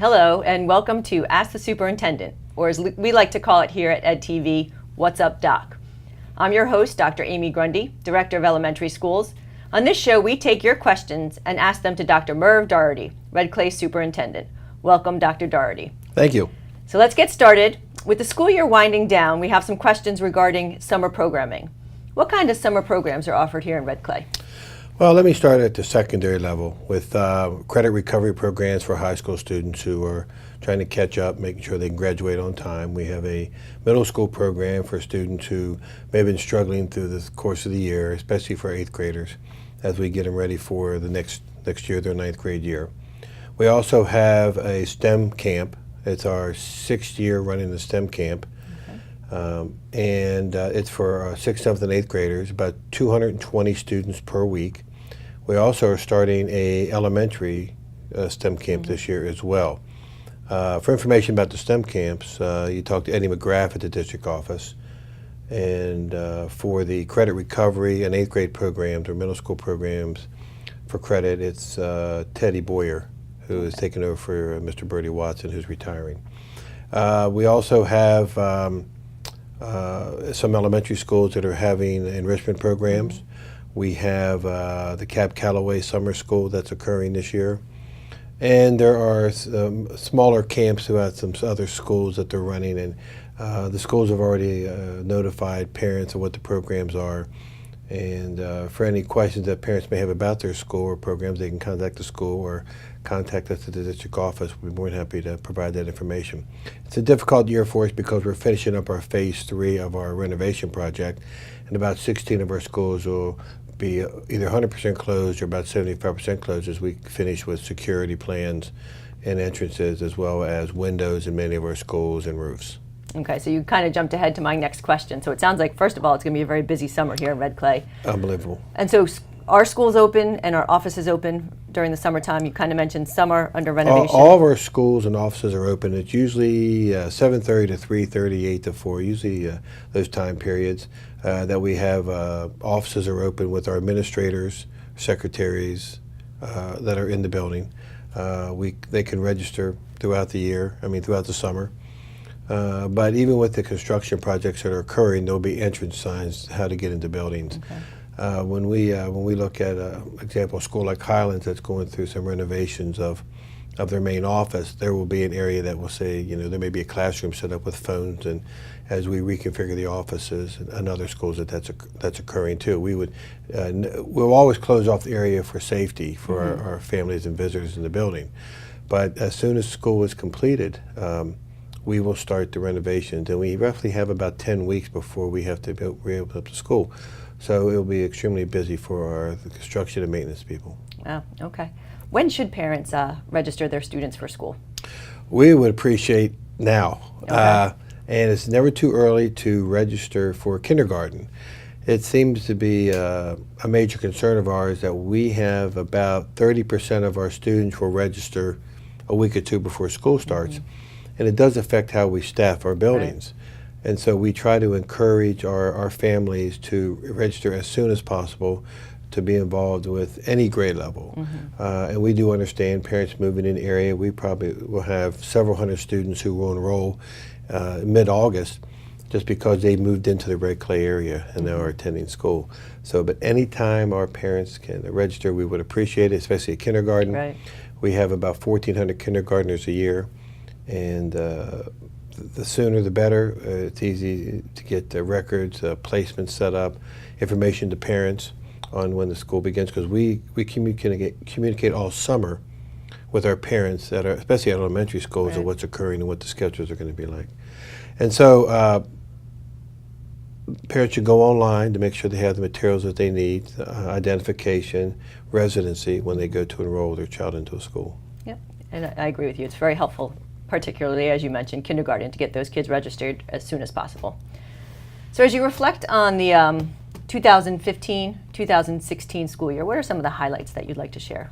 Hello, and welcome to Ask the Superintendent, or as we like to call it here at EdTV, What's Up Doc. I'm your host, Dr. Amy Grundy, Director of Elementary Schools. On this show, we take your questions and ask them to Dr. Merv Doherty, Red Clay Superintendent. Welcome, Dr. Doherty. Thank you. So let's get started. With the school year winding down, we have some questions regarding summer programming. What kind of summer programs are offered here in Red Clay? Well, let me start at the secondary level with credit recovery programs for high school students who are trying to catch up, making sure they can graduate on time. We have a middle school program for students who may have been struggling through the course of the year, especially for 8th graders, as we get them ready for the next year, their 9th grade year. We also have a STEM camp. It's our 6th year running the STEM camp. And it's for 6th, 7th, and 8th graders, about 220 students per week. We also are starting a elementary STEM camp this year as well. For information about the STEM camps, you talk to Eddie McGrath at the district office. And for the credit recovery and 8th grade programs or middle school programs for credit, it's Teddy Boyer, who is taking over for Mr. Bertie Watson, who's retiring. We also have some elementary schools that are having enrichment programs. We have the Cap Callaway Summer School that's occurring this year. And there are smaller camps throughout some other schools that they're running. And the schools have already notified parents of what the programs are. And for any questions that parents may have about their school or programs, they can contact the school or contact us at the district office. We'd be more than happy to provide that information. It's a difficult year for us because we're finishing up our phase 3 of our renovation project, and about 16 of our schools will be either 100% closed or about 75% closed as we finish with security plans and entrances, as well as windows in many of our schools and roofs. Okay, so you kind of jumped ahead to my next question. So it sounds like, first of all, it's going to be a very busy summer here in Red Clay. Unbelievable. And so our schools open and our offices open during the summertime. You kind of mentioned summer under renovation. All of our schools and offices are open. It's usually 7:30 to 3:30, 8 to 4, usually those time periods that we have. Offices are open with our administrators, secretaries that are in the building. They can register throughout the summer. But even with the construction projects that are occurring, there'll be entrance signs how to get into buildings. Okay. When we look at, example, a school like Highlands that's going through some renovations of their main office, there will be an area that will say, there may be a classroom set up with phones, and as we reconfigure the offices and other schools that's occurring too. We'll always close off the area for safety for our families and visitors in the building. But as soon as school is completed, we will start the renovations, and we roughly have about 10 weeks before we have to reopen up the school. So it'll be extremely busy for the construction and maintenance people. Oh, okay. When should parents register their students for school? We would appreciate now. Okay. And it's never too early to register for kindergarten. It seems to be a major concern of ours that we have about 30% of our students will register a week or two before school starts. And it does affect how we staff our buildings. Right. And so we try to encourage our families to register as soon as possible to be involved with any grade level. And we do understand parents moving in the area. We probably will have several hundred students who will enroll mid-August just because they moved into the Red Clay area and now are attending school. So, but anytime our parents can register, we would appreciate it, especially at kindergarten. Right. We have about 1,400 kindergartners a year. And the sooner the better. It's easy to get the records, placements set up, information to parents on when the school begins, because we communicate all summer with our parents, especially at elementary schools, right, of what's occurring and what the schedules are going to be like. And so parents should go online to make sure they have the materials that they need, identification, residency, when they go to enroll their child into a school. Yep, and I agree with you. It's very helpful, particularly, as you mentioned, kindergarten, to get those kids registered as soon as possible. So as you reflect on the 2015-2016 school year, what are some of the highlights that you'd like to share?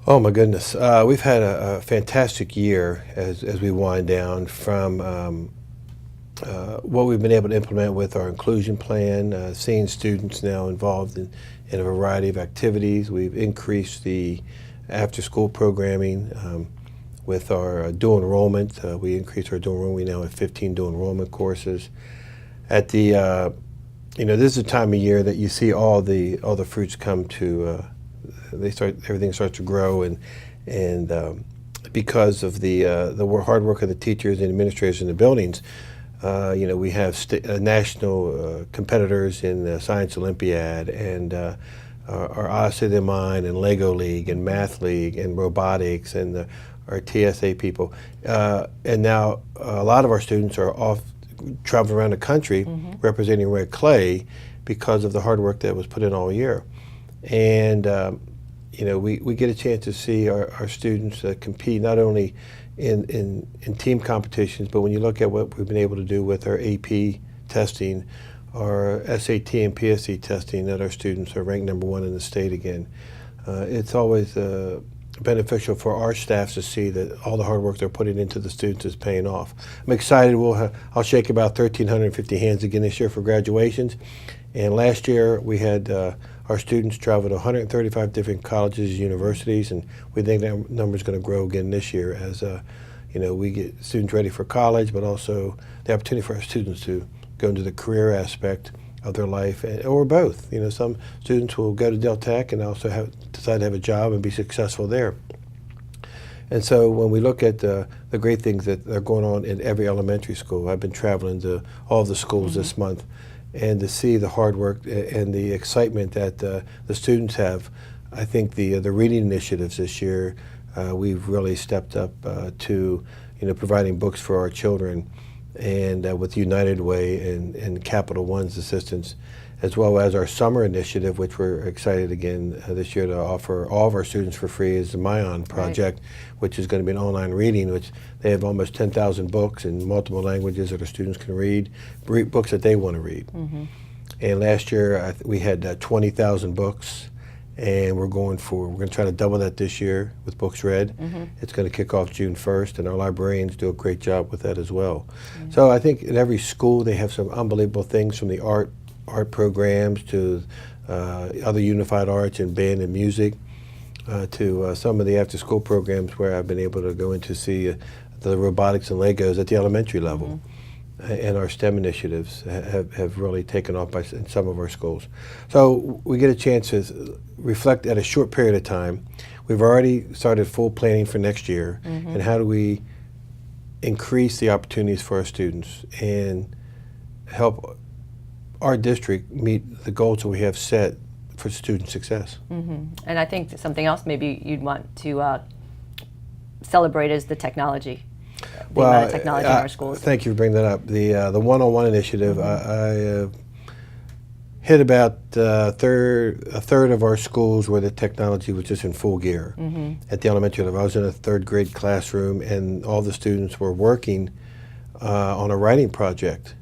Oh my goodness, we've had a fantastic year as we wind down from what we've been able to implement with our inclusion plan, seeing students now involved in a variety of activities. We've increased the after-school programming. with our dual enrollment. We increased our dual enrollment. We now have 15 dual enrollment courses. At the this is a time of year that you see all the fruits come to. Everything starts to grow, and because of the hard work of the teachers and administrators in the buildings, we have national competitors in the Science Olympiad and our Odyssey of the Mind and Lego League and Math League and robotics and our TSA people. And now a lot of our students are off traveling around the country representing Red Clay because of the hard work that was put in all year. And we get a chance to see our students compete not only in team competitions, but when you look at what we've been able to do with our AP testing, our SAT and PSC testing, that our students are ranked #1 in the state again. It's always beneficial for our staffs to see that all the hard work they're putting into the students is paying off. I'm excited. I'll shake about 1,350 hands again this year for graduations. And last year we had our students travel to 135 different colleges and universities, and we think that number is going to grow again this year as we get students ready for college, but also the opportunity for our students to go into the career aspect of their life, or both. Some students will go to Del Tech and also decide to have a job and be successful there. And so when we look at the great things that are going on in every elementary school, I've been traveling to all the schools this month, and to see the hard work and the excitement that the students have. I think the reading initiatives this year, we've really stepped up to providing books for our children, and with United Way and Capital One's assistance, as well as our summer initiative, which we're excited again this year to offer all of our students for free, is the MyOn project, which is going to be an online reading, which they have almost 10,000 books in multiple languages that our students can read books that they want to read. And last year we had 20,000 books, and we're going to try to double that this year with Books Read. It's going to kick off June 1st, and our librarians do a great job with that as well. So I think in every school they have some unbelievable things, from the art programs to other unified arts and band and music, to some of the after-school programs where I've been able to go in to see the robotics and Legos at the elementary level. And our STEM initiatives have really taken off in some of our schools. So we get a chance to reflect at a short period of time. We've already started full planning for next year, and how do we increase the opportunities for our students and help our district meet the goals that we have set for student success. And I think something else maybe you'd want to celebrate is the technology. The amount of technology in our schools. Thank you for bringing that up. The one-on-one initiative, I hit about a third of our schools where the technology was just in full gear. At the elementary level, I was in a 3rd grade classroom, and all the students were working on a writing project,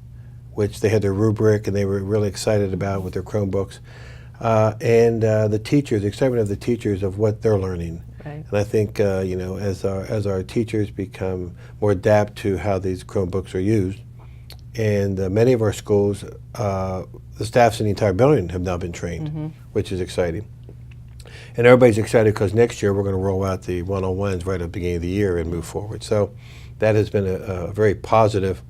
which they had their rubric and they were really excited about with their Chromebooks. And the teachers, the excitement of the teachers of what they're learning. And I think as our teachers become more adept to how these Chromebooks are used, and many of our schools, the staffs in the entire building have now been trained, which is exciting. And everybody's excited because next year we're going to roll out the one-on-ones right at the beginning of the year and move forward. So that has been a very positive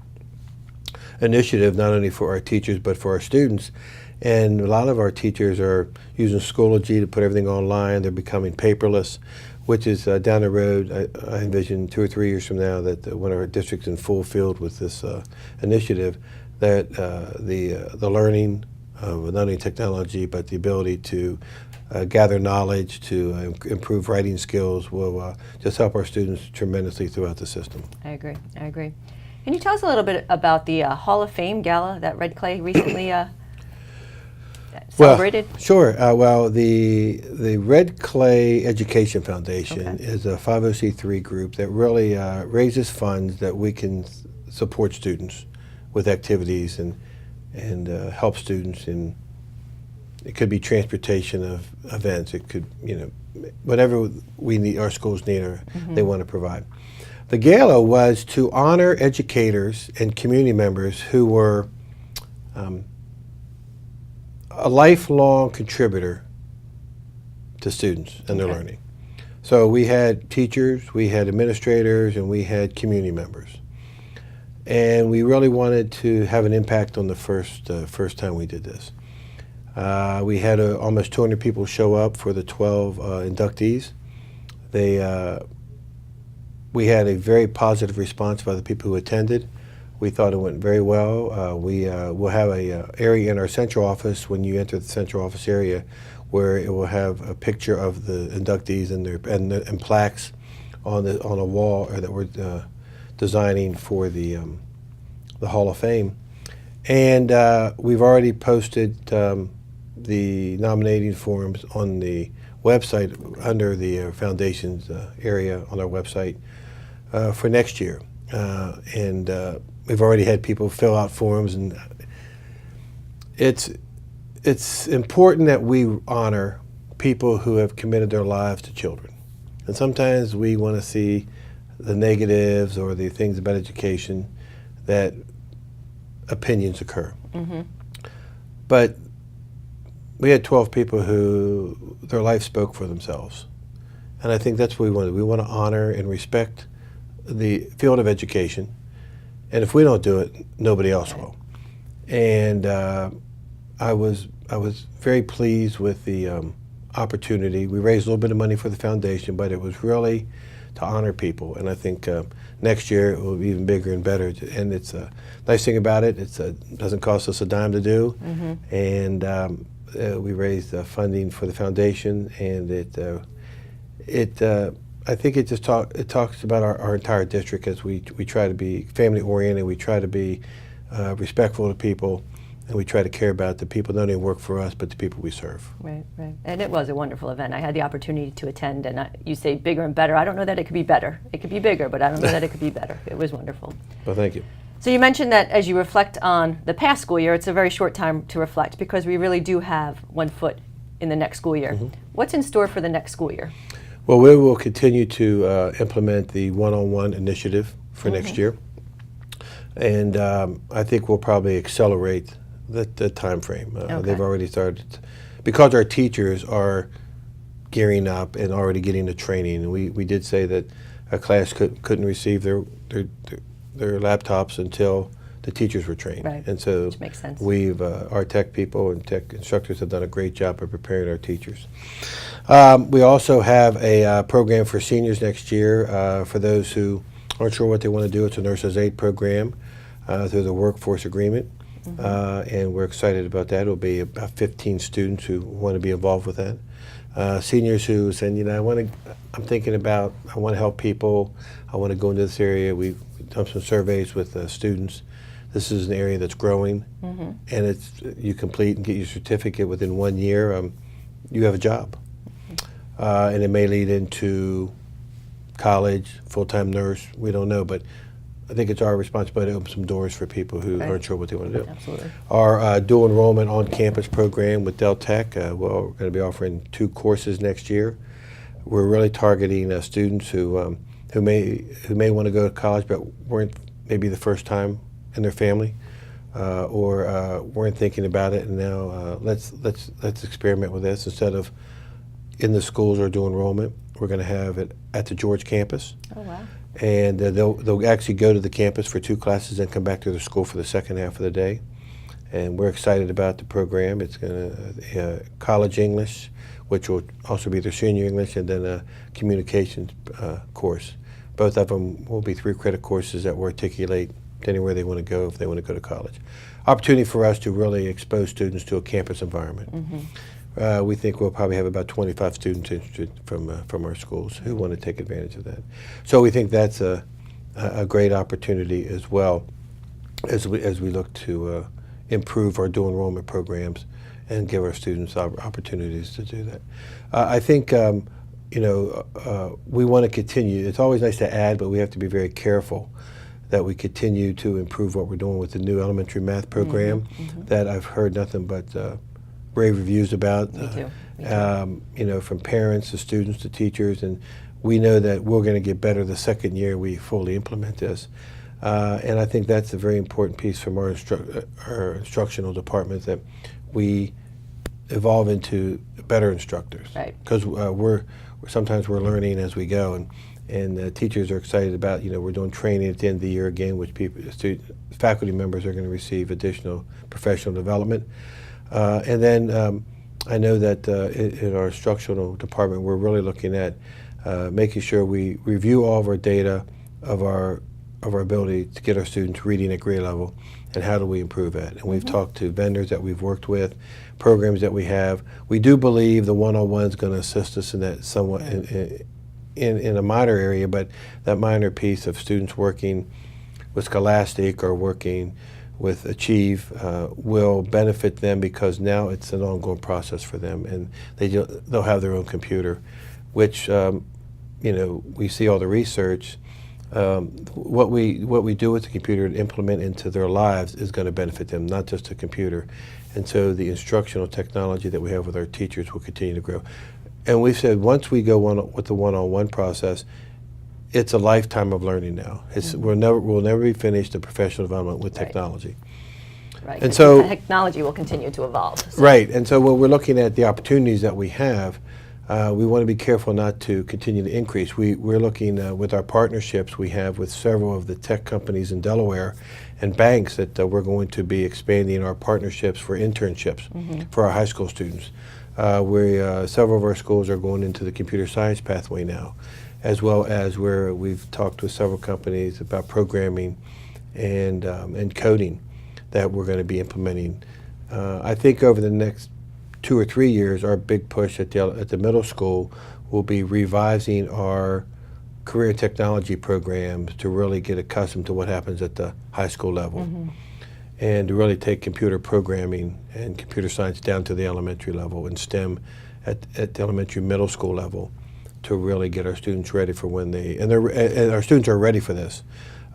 initiative, not only for our teachers but for our students. And a lot of our teachers are using Schoology to put everything online. They're becoming paperless, which is down the road. I envision 2 or 3 years from now that when our district's in full field with this initiative, that the learning of not only technology but the ability to gather knowledge, to improve writing skills will just help our students tremendously throughout the system. I agree. Can you tell us a little bit about the Hall of Fame Gala that Red Clay recently celebrated? Well, sure. The Red Clay Education Foundation is a 501c3 group that really raises funds that we can support students with activities and help students in. It could be transportation of events. It could, whatever we need, our schools need, or they want to provide. The gala was to honor educators and community members who were a lifelong contributor to students and their learning. So we had teachers, we had administrators, and we had community members. And we really wanted to have an impact on the first time we did this. We had almost 200 people show up for the 12 inductees. We had a very positive response by the people who attended. We thought it went very well. We'll have a area in our central office when you enter the central office area where it will have a picture of the inductees and plaques on a wall that we're designing for the Hall of Fame. And we've already posted the nominating forms on the website under the foundations area on our website for next year. And we've already had people fill out forms, and it's important that we honor people who have committed their lives to children. And sometimes we want to see the negatives or the things about education that opinions occur. Mm-hmm. But we had 12 people who their life spoke for themselves. And I think that's what we want to do. We want to honor and respect the field of education. And if we don't do it, nobody else will. And I was very pleased with the opportunity. We raised a little bit of money for the foundation, but it was really to honor people. And I think next year it will be even bigger and better. And it's a nice thing about it. It doesn't cost us a dime to do. Mm-hmm. And we raised funding for the foundation, and I think it talks about our entire district as we try to be family oriented. We try to be respectful to people, and we try to care about the people not only work for us but the people we serve. Right, right. And it was a wonderful event. I had the opportunity to attend, and you say bigger and better. I don't know that it could be better. It could be bigger, but I don't know that it could be better. It was wonderful. Well, thank you. So you mentioned that as you reflect on the past school year, it's a very short time to reflect because we really do have one foot in the next school year. Mm-hmm. What's in store for the next school year? Well, we will continue to implement the one-on-one initiative for next year. And I think we'll probably accelerate the time frame. Okay. They've already started, because our teachers are gearing up and already getting the training. And we did say that a class couldn't receive their laptops until the teachers were trained. Right. And so Which makes sense. our tech people and tech instructors have done a great job of preparing our teachers. We also have a program for seniors next year for those who aren't sure what they want to do. It's a nurse's aid program through the workforce agreement. Mm-hmm. And we're excited about that. It'll be about 15 students who want to be involved with that. Seniors who said, I want to help people. I want to go into this area. We've done some surveys with students. This is an area that's growing, Mm-hmm. and you complete and get your certificate within 1 year. You have a job, and it may lead into college, full-time nurse. We don't know, but I think it's our responsibility to open some doors for people who aren't sure what they want to do. Absolutely. Our dual enrollment on-campus program with Del Tech, we're going to be offering 2 courses next year. We're really targeting students who may want to go to college but weren't maybe the first time in their family, or weren't thinking about it, and now let's experiment with this. Instead of in the schools or dual enrollment, we're going to have it at the George campus. Oh, wow. And they'll actually go to the campus for 2 classes and come back to their school for the second half of the day. And we're excited about the program. It's going to college English, which will also be their senior English, and then a communications course. Both of them will be 3-credit courses that will articulate anywhere they want to go if they want to go to college. Opportunity for us to really expose students to a campus environment. Mm-hmm. We think we'll probably have about 25 students interested from our schools who want to take advantage of that. So we think that's a great opportunity as well as we look to improve our dual enrollment programs and give our students opportunities to do that. I think we want to continue. It's always nice to add, but we have to be very careful that we continue to improve what we're doing with the new elementary math program. Mm-hmm. That I've heard nothing but rave reviews about. Me too. From parents to students to teachers, and we know that we're going to get better the second year we fully implement this. And I think that's a very important piece from our instructional department, that we evolve into better instructors. Right. Because we're sometimes we're learning as we go, and teachers are excited about, we're doing training at the end of the year again, which faculty members are going to receive additional professional development. And then I know that in our instructional department, we're really looking at making sure we review all of our data of our ability to get our students reading at grade level, and how do we improve that. And we've talked to vendors that we've worked with, programs that we have. We do believe the one-on-one is going to assist us in that somewhat in a minor area, but that minor piece of students working with Scholastic or working with Achieve will benefit them, because now it's an ongoing process for them, and they'll have their own computer, which we see all the research. What we do with the computer and implement into their lives is going to benefit them, not just the computer. And so the instructional technology that we have with our teachers will continue to grow. And we've said once we go with the one-on-one process, it's a lifetime of learning now. We'll never be finished the professional development with technology. Right. And so technology will continue to evolve. So. Right. And so when we're looking at the opportunities that we have, we want to be careful not to continue to increase. We're looking with our partnerships we have with several of the tech companies in Delaware and banks that we're going to be expanding our partnerships for internships for our high school students. Several of our schools are going into the computer science pathway now, as well as where we've talked with several companies about programming and coding that we're going to be implementing. I think over the next 2 or 3 years, our big push at the middle school will be revising our career technology programs to really get accustomed to what happens at the high school level, and to really take computer programming and computer science down to the elementary level, and STEM at the elementary middle school level, to really get our students ready for when and our students are ready for this.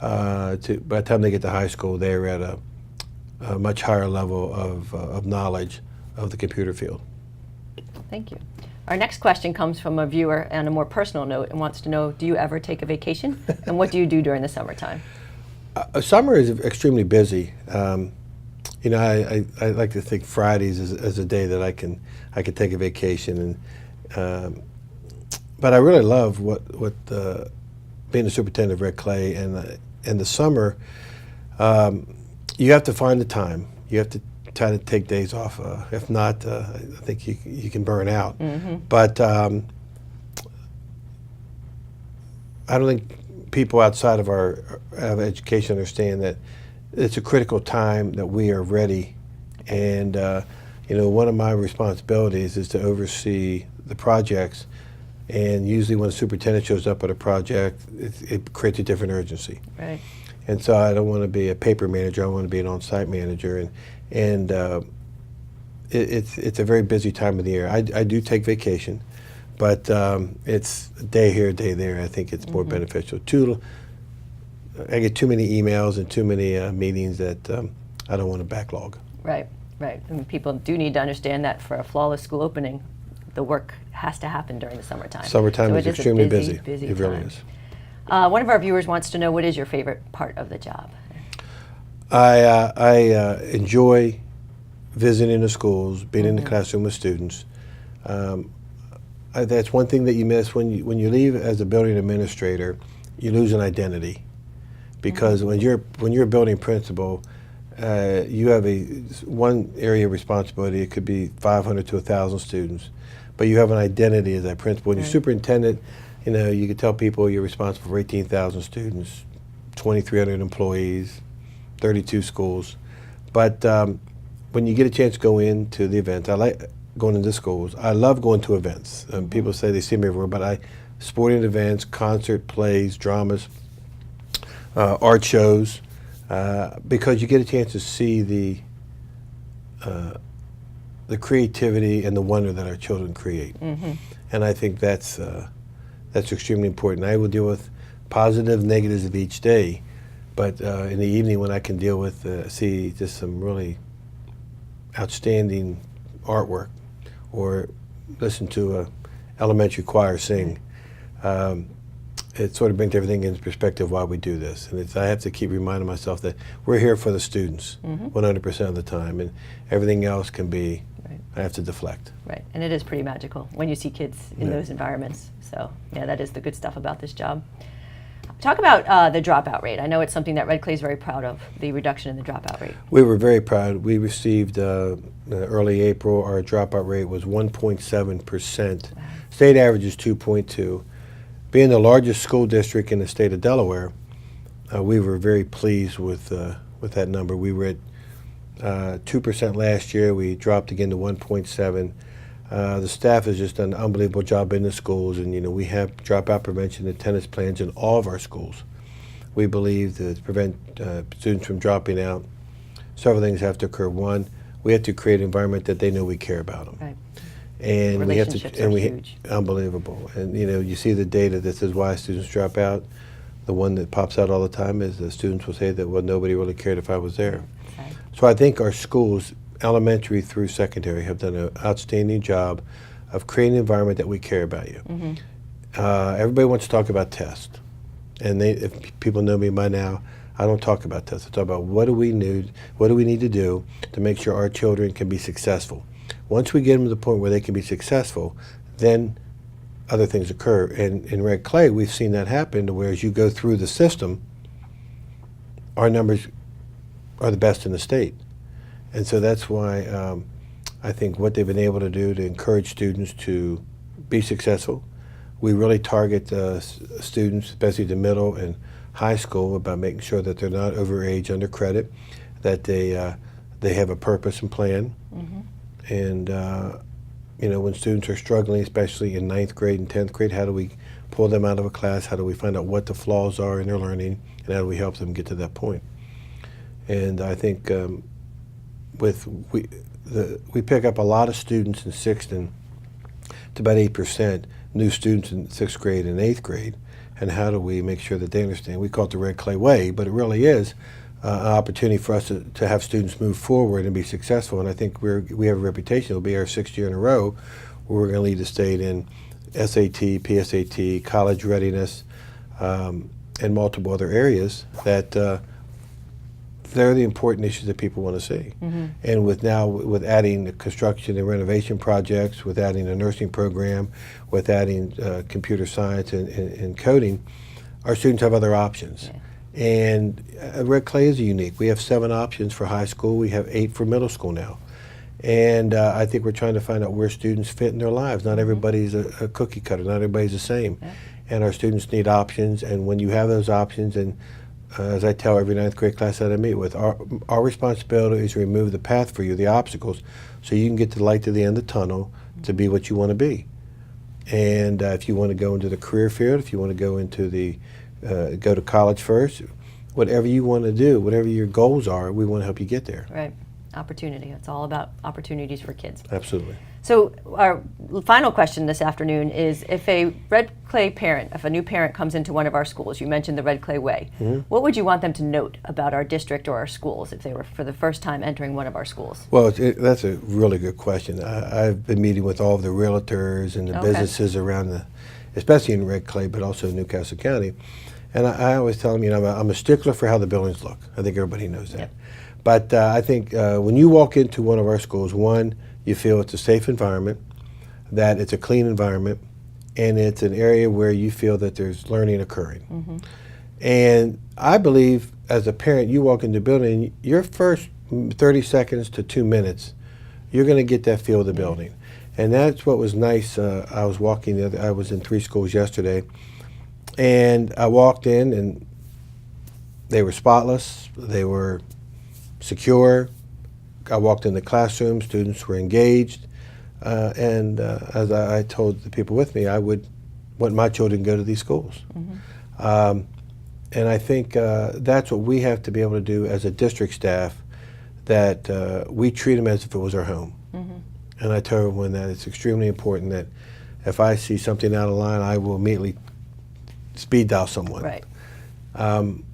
By the time they get to high school, they're at a much higher level of knowledge of the computer field. Thank you. Our next question comes from a viewer on a more personal note and wants to know, do you ever take a vacation? And what do you do during the summertime? Summer is extremely busy. I like to think Fridays is a day that I can take a vacation, but I really love what being the superintendent of Red Clay, and the summer. You have to find the time. You have to try to take days off. If not, I think you can burn out. But I don't think people outside of our education understand that it's a critical time that we are ready. And one of my responsibilities is to oversee the projects. And usually when a superintendent shows up at a project, it creates a different urgency. Right. And so I don't want to be a paper manager. I want to be an on-site manager. And it's a very busy time of the year. I do take vacation, but it's a day here, a day there. I think it's more beneficial. I get too many emails and too many meetings that I don't want to backlog. Right, right. And people do need to understand that for a flawless school opening, the work has to happen during the summertime. Summertime is extremely busy. It really is. One of our viewers wants to know, what is your favorite part of the job? I enjoy visiting the schools, being in the classroom with students. That's one thing that you miss when you leave as a building administrator. You lose an identity, because when you're a building principal, you have one area of responsibility. It could be 500 to 1,000 students, but you have an identity as a principal. When you're superintendent, you can tell people you're responsible for 18,000 students, 2,300 employees, 32 schools. But when you get a chance to go into the events, I like going into schools. I love going to events. People say they see me everywhere, but sporting events, concert, plays, dramas, art shows, because you get a chance to see the creativity and the wonder that our children create. And I think that's extremely important. I will deal with positive, negatives of each day, but in the evening when I can deal with, see just some really outstanding artwork, or listen to a elementary choir sing, it sort of brings everything into perspective why we do this. And I have to keep reminding myself that we're here for the students 100% of the time, and everything else can be I have to deflect. Right, and it is pretty magical when you see kids in those environments. So, yeah, that is the good stuff about this job. Talk about the dropout rate. I know it's something that Red Clay is very proud of, the reduction in the dropout rate. We were very proud. We received early April, our dropout rate was 1.7%. Wow. State average is 2.2. Being the largest school district in the state of Delaware, we were very pleased with that number. We were at 2% last year. We dropped again to 1.7. The staff has just done an unbelievable job in the schools, and we have dropout prevention and attendance plans in all of our schools. We believe that to prevent students from dropping out, several things have to occur. One, we have to create an environment that they know we care about them. Right. And we have to, Relationships are huge. Unbelievable. And you see the data that says why students drop out. The one that pops out all the time is the students will say that, well, nobody really cared if I was there. Right. So I think our schools, elementary through secondary, have done an outstanding job of creating an environment that we care about you. Mm-hmm. Everybody wants to talk about tests, and if people know me by now, I don't talk about tests. I talk about what do we need to do to make sure our children can be successful. Once we get them to the point where they can be successful, then other things occur. And in Red Clay, we've seen that happen to where as you go through the system, our numbers are the best in the state. And so that's why I think what they've been able to do to encourage students to be successful. We really target students, especially the middle and high school, about making sure that they're not overage, under credit, that they have a purpose and plan. Mm-hmm. And when students are struggling, especially in 9th grade and 10th grade, how do we pull them out of a class? How do we find out what the flaws are in their learning, and how do we help them get to that point? And I think we pick up a lot of students in 6th and to about 8% new students in 6th grade and 8th grade, and how do we make sure that they understand? We call it the Red Clay way, but it really is an opportunity for us to have students move forward and be successful. And I think we have a reputation. It'll be our 6th year in a row where we're going to lead the state in SAT, PSAT, college readiness, and multiple other areas that they're the important issues that people want to see. Mm-hmm. And with adding the construction and renovation projects, with adding a nursing program, with adding computer science and coding, our students have other options. Yeah. And Red Clay is unique. We have 7 options for high school. We have 8 for middle school now. And I think we're trying to find out where students fit in their lives. Not everybody's a cookie cutter. Not everybody's the same. Yeah. And our students need options. And when you have those options, and as I tell every 9th grade class that I meet with, our responsibility is to remove the path for you, the obstacles, so you can get the light to the end of the tunnel to be what you want to be. And if you want to go into the career field, if you want to go into go to college first, whatever you want to do, whatever your goals are, we want to help you get there. Right. Opportunity. It's all about opportunities for kids. Absolutely. So our final question this afternoon is, if a Red Clay parent, if a new parent comes into one of our schools, you mentioned the Red Clay way, Mm-hmm. what would you want them to note about our district or our schools if they were for the first time entering one of our schools? Well, that's a really good question. I've been meeting with all of the realtors and the Okay. businesses around especially in Red Clay, but also in Newcastle County. And I always tell them, I'm a stickler for how the buildings look. I think everybody knows that. Yep. But I think when you walk into one of our schools, one, you feel it's a safe environment, that it's a clean environment, and it's an area where you feel that there's learning occurring. Mm-hmm. And I believe as a parent, you walk into the building, your first 30 seconds to 2 minutes, you're going to get that feel of the building. And that's what was nice. I was in 3 schools yesterday, and I walked in, and they were spotless, they were secure. I walked in the classroom, students were engaged, and as I told the people with me, I would want my children to go to these schools. Mm-hmm. And I think that's what we have to be able to do as a district staff, that we treat them as if it was our home. Mm-hmm. And I tell everyone that it's extremely important that if I see something out of line, I will immediately speed dial someone. Right. And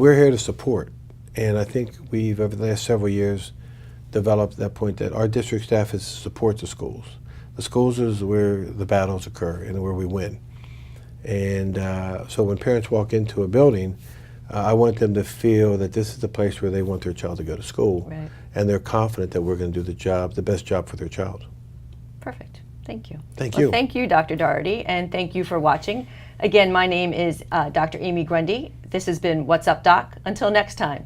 we're here to support. And I think we've, over the last several years, developed that point that our district staff is to support the schools. The schools is where the battles occur and where we win. And so when parents walk into a building, I want them to feel that this is the place where they want their child to go to school, Right. and they're confident that we're going to do the best job for their child. Perfect. Thank you. Thank you. Thank you, Dr. Doherty, and thank you for watching. Again, my name is Dr. Amy Grundy. This has been What's Up, Doc. Until next time.